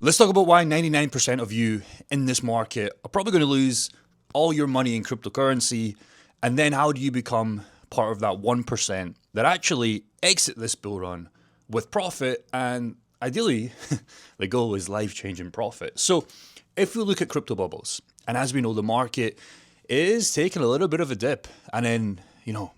Let's talk about why 99% of you in this market are probably going to lose all your money in cryptocurrency. And then how do you become part of that 1% that actually exit this bull run with profit? And ideally, the goal is life-changing profit. So if we look at crypto bubbles, and as we know, the market is taking a little bit of a dip. And then,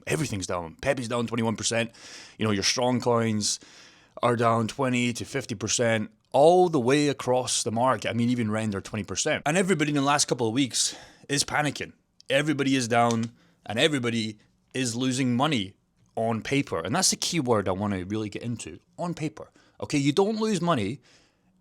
everything's down. Pepe's down 21%. Your strong coins are down 20 to 50%. All the way across the market. I mean, even render 20%. And everybody in the last couple of weeks is panicking. Everybody is down and everybody is losing money on paper. And that's the key word I want to really get into. On paper. Okay, you don't lose money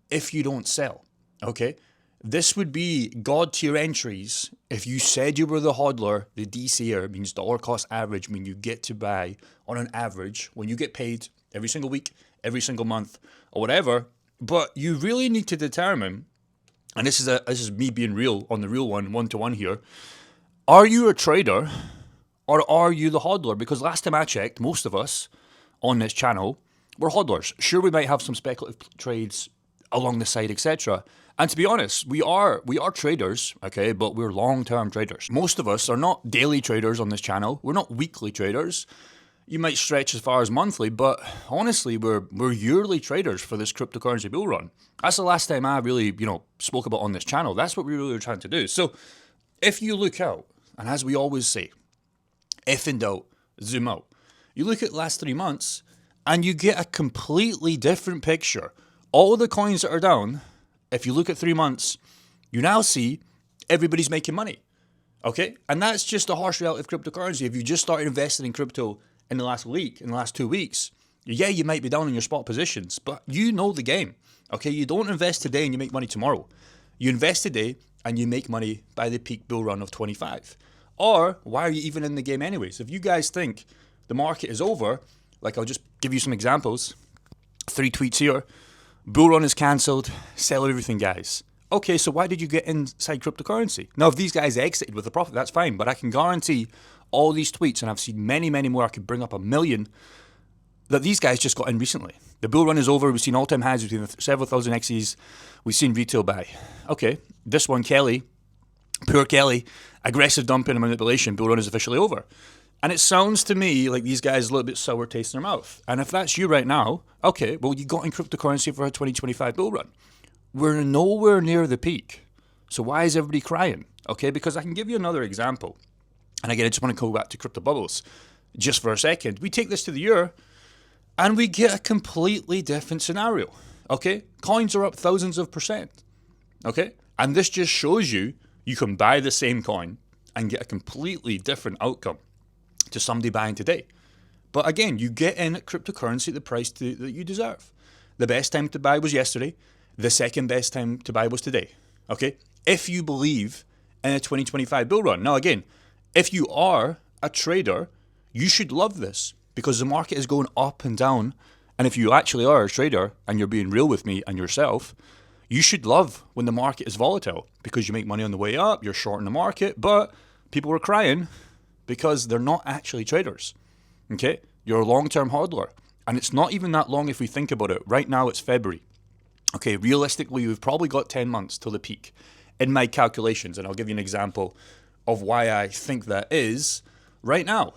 if you don't sell. Okay, this would be God tier entries. If you said you were the hodler, the DCer means dollar cost average, mean you get to buy on an average when you get paid every single week, every single month, or whatever. But you really need to determine, and this is me being real on the real one-to-one here. Are you a trader or are you the hodler? Because last time I checked, most of us on this channel were hodlers. Sure, we might have some speculative trades along the side, etc. And to be honest, we are traders, okay, but we're long-term traders. Most of us are not daily traders on this channel. We're not weekly traders. You might stretch as far as monthly, but honestly, we're yearly traders for this cryptocurrency bull run. That's the last time I really, spoke about on this channel. That's what we really are trying to do. So if you look out, and as we always say, if in doubt, zoom out. You look at the last 3 months, and you get a completely different picture. All the coins that are down, if you look at 3 months, you now see everybody's making money. Okay? And that's just the harsh reality of cryptocurrency. If you just started investing in crypto in the last week, in the last 2 weeks, yeah, you might be down in your spot positions, but you know the game, okay? You don't invest today and you make money tomorrow. You invest today and you make money by the peak bull run of 25. Or why are you even in the game anyways? If you guys think the market is over, like I'll just give you some examples. 3 tweets here. Bull run is cancelled. Sell everything, guys. Okay, so why did you get inside cryptocurrency? Now, if these guys exited with a profit, that's fine, but I can guarantee all these tweets, and I've seen many, many more, I could bring up 1 million, that these guys just got in recently. The bull run is over. We've seen all-time highs. We've seen several thousand X's. We've seen retail buy. Okay, this one, Kelly, poor Kelly, aggressive dumping and manipulation, bull run is officially over. And it sounds to me like these guys a little bit sour taste in their mouth. And if that's you right now, okay, well, you got in cryptocurrency for a 2025 bull run. We're nowhere near the peak. So why is everybody crying? Okay, because I can give you another example. And again, I just want to go back to crypto bubbles just for a second. We take this to the year and we get a completely different scenario. Okay, coins are up thousands of percent. Okay, and this just shows you can buy the same coin and get a completely different outcome to somebody buying today. But again, you get in cryptocurrency at the price that you deserve. The best time to buy was yesterday. The second best time to buy was today. Okay, if you believe in a 2025 bull run. Now again, if you are a trader, you should love this because the market is going up and down. And if you actually are a trader and you're being real with me and yourself, you should love when the market is volatile because you make money on the way up, you're short in the market, but people are crying because they're not actually traders. Okay? You're a long-term hodler. And it's not even that long if we think about it. Right now it's February. Okay, realistically, we've probably got 10 months till the peak in my calculations. And I'll give you an example of why I think that is right now.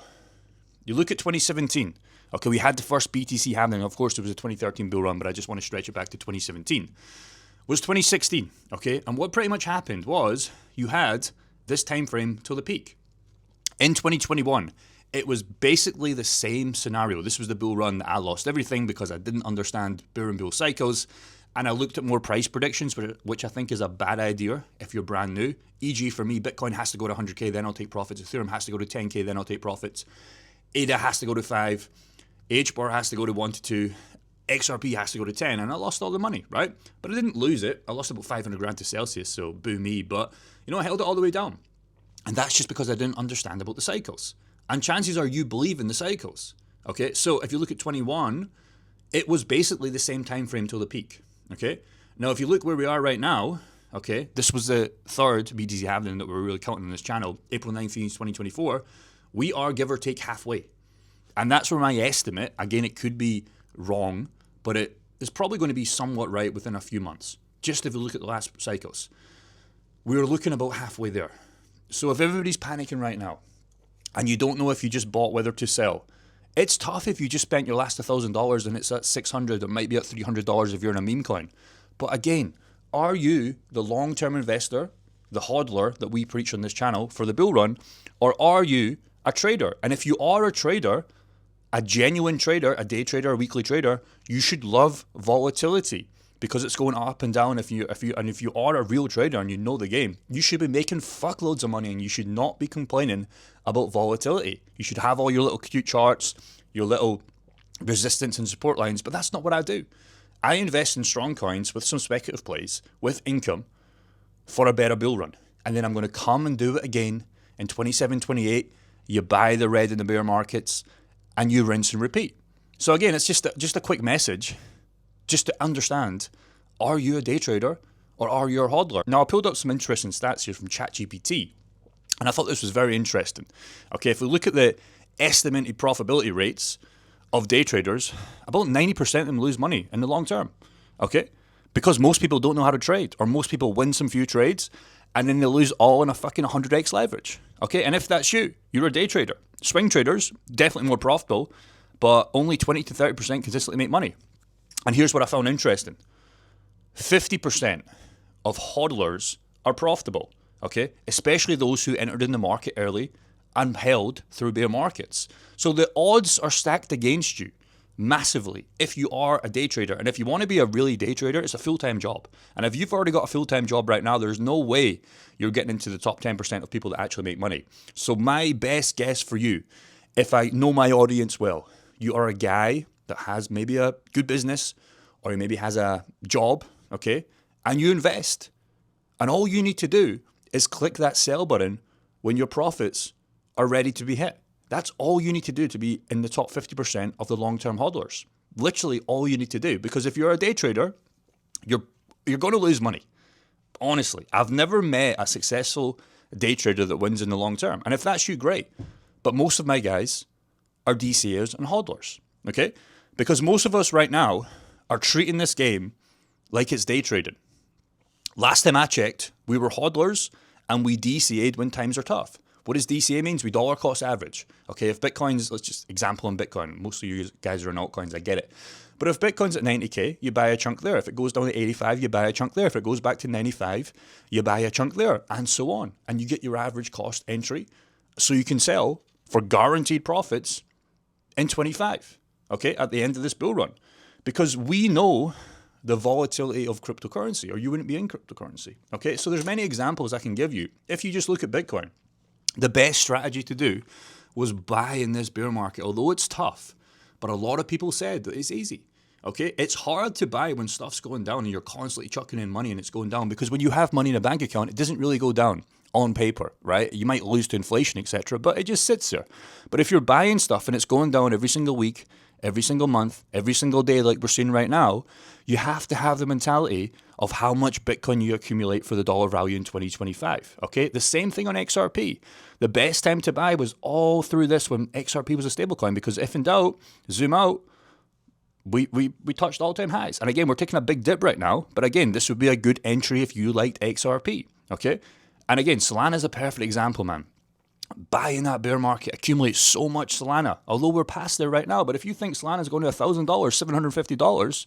You look at 2017. Okay, we had the first BTC happening. Of course, there was a 2013 bull run, but I just want to stretch it back to 2017. It was 2016, okay? And what pretty much happened was you had this time frame till the peak. In 2021, it was basically the same scenario. This was the bull run that I lost everything because I didn't understand bear and bull cycles. And I looked at more price predictions, which I think is a bad idea if you're brand new. E.g. for me, Bitcoin has to go to 100K, then I'll take profits. Ethereum has to go to 10K, then I'll take profits. ADA has to go to 5. HBAR has to go to 1 to 2. XRP has to go to 10. And I lost all the money, right? But I didn't lose it. I lost about 500 grand to Celsius, so boo me. But, I held it all the way down. And that's just because I didn't understand about the cycles. And chances are you believe in the cycles. Okay, so if you look at 21, it was basically the same time frame till the peak. Okay, now if you look where we are right now, okay, this was the third BTC halving that we're really counting on this channel, April 19th, 2024. We are give or take halfway. And that's where my estimate, again, it could be wrong, but it is probably going to be somewhat right within a few months. just if you look at the last cycles, we're looking about halfway there. So if everybody's panicking right now and you don't know if you just bought whether to sell, it's tough if you just spent your last $1,000 and it's at $600, it might be at $300 if you're in a meme coin. But again, are you the long-term investor, the hodler that we preach on this channel for the bull run, or are you a trader? And if you are a trader, a genuine trader, a day trader, a weekly trader, you should love volatility because it's going up and down. If you are a real trader and you know the game, you should be making fuckloads of money and you should not be complaining about volatility. You should have all your little cute charts, your little resistance and support lines, but that's not what I do. I invest in strong coins with some speculative plays, with income, for a better bull run. And then I'm going to come and do it again in 27, 28. You buy the red in the bear markets and you rinse and repeat. So again, it's just a quick message just to understand, are you a day trader or are you a hodler? Now, I pulled up some interesting stats here from ChatGPT, and I thought this was very interesting. Okay, if we look at the estimated profitability rates of day traders, about 90% of them lose money in the long term, okay? Because most people don't know how to trade, or most people win some few trades, and then they lose all in a fucking 100x leverage, okay? And if that's you, you're a day trader. Swing traders, definitely more profitable, but only 20 to 30% consistently make money. And here's what I found interesting. 50% of hodlers are profitable, okay? Especially those who entered in the market early and held through bear markets. So the odds are stacked against you massively if you are a day trader. And if you want to be a really day trader, it's a full-time job. And if you've already got a full-time job right now, there's no way you're getting into the top 10% of people that actually make money. So my best guess for you, if I know my audience well, you are a guy that has maybe a good business or he maybe has a job, okay? And you invest. And all you need to do is click that sell button when your profits are ready to be hit. That's all you need to do to be in the top 50% of the long-term hodlers. Literally all you need to do. Because if you're a day trader, you're going to lose money. Honestly, I've never met a successful day trader that wins in the long term. And if that's you, great. But most of my guys are DCAs and hodlers, okay? Because most of us right now are treating this game like it's day trading. Last time I checked, we were hodlers and we DCA'd when times are tough. What does DCA means? We dollar cost average. Okay, if Bitcoin's, let's just example on Bitcoin. Most of you guys are in altcoins, I get it. But if Bitcoin's at 90K, you buy a chunk there. If it goes down to 85, you buy a chunk there. If it goes back to 95, you buy a chunk there, and so on. And you get your average cost entry so you can sell for guaranteed profits in 25, okay, at the end of this bull run. Because we know the volatility of cryptocurrency, or you wouldn't be in cryptocurrency, okay? So there's many examples I can give you. If you just look at Bitcoin, the best strategy to do was buy in this bear market, although it's tough. But a lot of people said that it's easy, okay? It's hard to buy when stuff's going down and you're constantly chucking in money and it's going down, because when you have money in a bank account, it doesn't really go down on paper, right? You might lose to inflation, etc., but it just sits there. But if you're buying stuff and it's going down every single week, every single month, every single day like we're seeing right now, you have to have the mentality of how much Bitcoin you accumulate for the dollar value in 2025, okay? The same thing on XRP. The best time to buy was all through this when XRP was a stablecoin, because if in doubt, zoom out, we touched all-time highs. And again, we're taking a big dip right now, but again, this would be a good entry if you liked XRP, okay? And again, Solana's a perfect example, man. Buy in that bear market, accumulate so much Solana, although we're past there right now. But if you think Solana's going to $1,000, $750,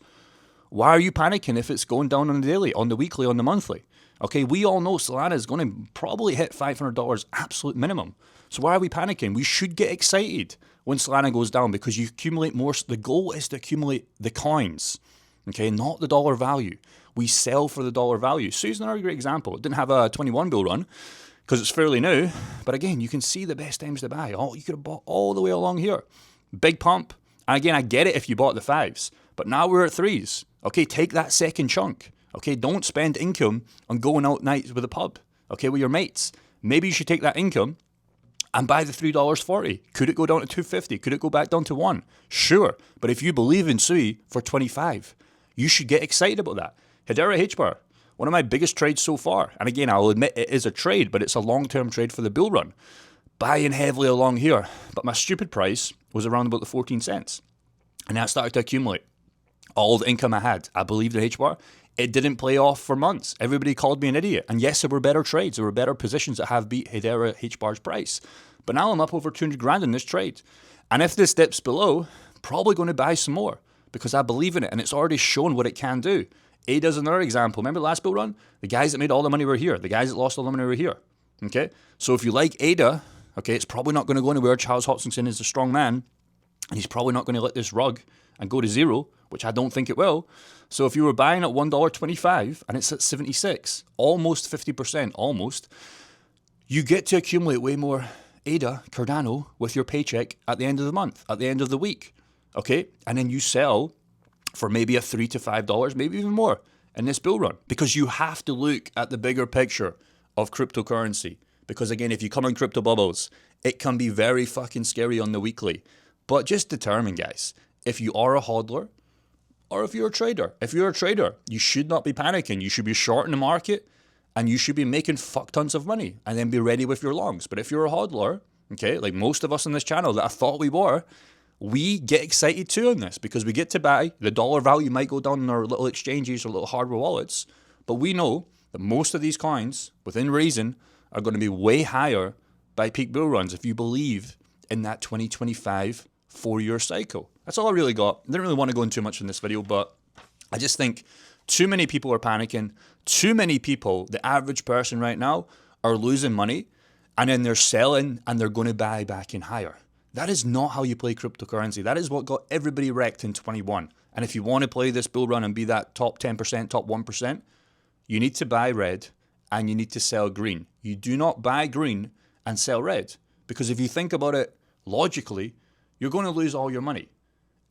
why are you panicking if it's going down on the daily, on the weekly, on the monthly? Okay, we all know Solana is going to probably hit $500 absolute minimum. So why are we panicking? We should get excited when Solana goes down, because you accumulate more. The goal is to accumulate the coins, okay, not the dollar value. We sell for the dollar value. Sui's another great example. It didn't have a 21 bull run because it's fairly new. But again, you can see the best times to buy. You could have bought all the way along here. Big pump. And again, I get it if you bought the fives. But now we're at threes. Okay, take that second chunk. Okay, don't spend income on going out nights with a pub. Okay, with your mates. Maybe you should take that income and buy the $3.40. Could it go down to $2.50? Could it go back down to $1? Sure. But if you believe in Sui for 25, you should get excited about that. Hedera H-bar, one of my biggest trades so far. And again, I'll admit it is a trade, but it's a long-term trade for the bull run. Buying heavily along here. But my stupid price was around about the 14 cents. And that started to accumulate. All the income I had, I believed in H-bar. It didn't play off for months. Everybody called me an idiot. And yes, there were better trades. There were better positions that have beat Hedera H-bar's price. But now I'm up over 200 grand in this trade. And if this dips below, probably going to buy some more because I believe in it and it's already shown what it can do. ADA's another example. Remember the last bull run? The guys that made all the money were here. The guys that lost all the money were here. Okay? So if you like ADA, okay, it's probably not going to go anywhere. Charles Hoskinson is a strong man and he's probably not going to let this rug and go to zero, which I don't think it will. So if you were buying at $1.25 and it's at 76, almost 50%, almost, you get to accumulate way more ADA, Cardano, with your paycheck at the end of the month, at the end of the week, okay? And then you sell for maybe a $3 to $5, maybe even more in this bull run, because you have to look at the bigger picture of cryptocurrency. Because again, if you come on crypto bubbles, it can be very fucking scary on the weekly. But just determine, guys, if you are a hodler or if you're a trader. If you're a trader, you should not be panicking. You should be shorting the market and you should be making fuck tons of money and then be ready with your longs. But if you're a hodler, okay, like most of us on this channel that I thought we were, we get excited too on this because we get to buy. The dollar value might go down in our little exchanges or little hardware wallets, but we know that most of these coins, within reason, are going to be way higher by peak bull runs if you believe in that 2025 4-year cycle. That's all I really got. I didn't really want to go into too much in this video, but I just think too many people are panicking. Too many people, the average person right now, are losing money and then they're selling and they're going to buy back in higher. That is not how you play cryptocurrency. That is what got everybody wrecked in 21. And if you want to play this bull run and be that top 10%, top 1%, you need to buy red and you need to sell green. You do not buy green and sell red. Because if you think about it logically, you're going to lose all your money.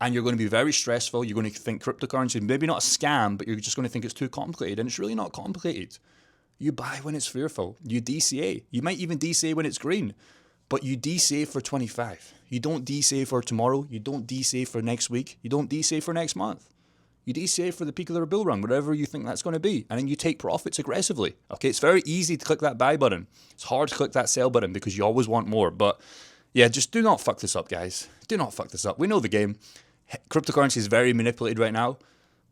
And you're going to be very stressful. You're going to think cryptocurrency, maybe not a scam, but you're just going to think it's too complicated. And it's really not complicated. You buy when it's fearful. You DCA. You might even DCA when it's green. But you DCA for 25. You don't DCA for tomorrow. You don't DCA for next week. You don't DCA for next month. You DCA for the peak of their bull run, whatever you think that's going to be. And then you take profits aggressively. Okay, it's very easy to click that buy button. It's hard to click that sell button because you always want more. But yeah, just do not fuck this up, guys. Do not fuck this up. We know the game. Cryptocurrency is very manipulated right now.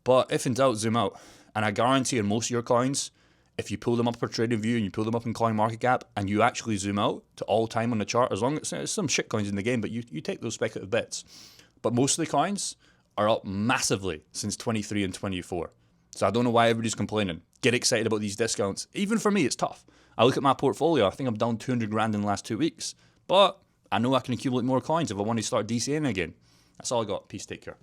But if in doubt, zoom out. And I guarantee in most of your coins, if you pull them up for trading view and you pull them up in CoinMarketCap and you actually zoom out to all time on the chart, as long as there's some shit coins in the game, but you take those speculative bets. But most of the coins are up massively since 23 and 24. So I don't know why everybody's complaining. Get excited about these discounts. Even for me, it's tough. I look at my portfolio, I think I'm down 200 grand in the last 2 weeks. But I know I can accumulate more coins if I want to start DCAing again. That's all I got. Peace, take care.